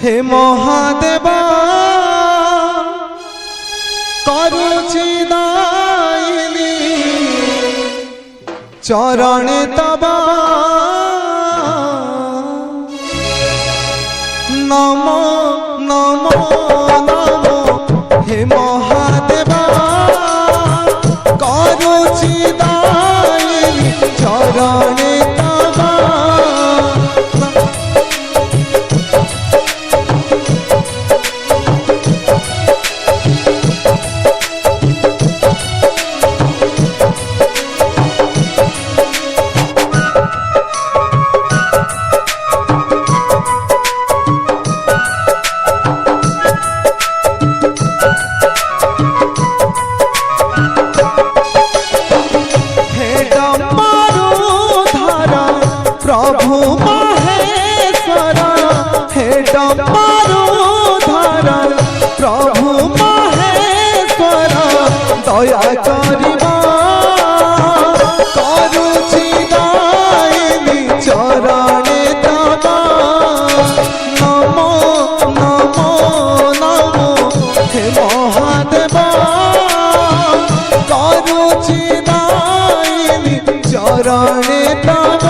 हे महादेव करुछि दायिनी चरणे तब नमो नमो नमो हे महादेव करुछि दायिनी चरणे तब प्रभु महेश्वर हे डमरूधर प्रभु महेश्वर दया करिबा करुछि दायिनी चरणे तब नमो नमो नमो हे महादेव करुछि दायिनी चरणे तब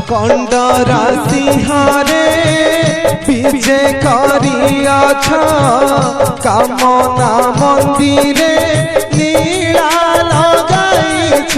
कंडरा सिंहारे विजे करियाछ कामना मंदिरे लीला लगाइछ।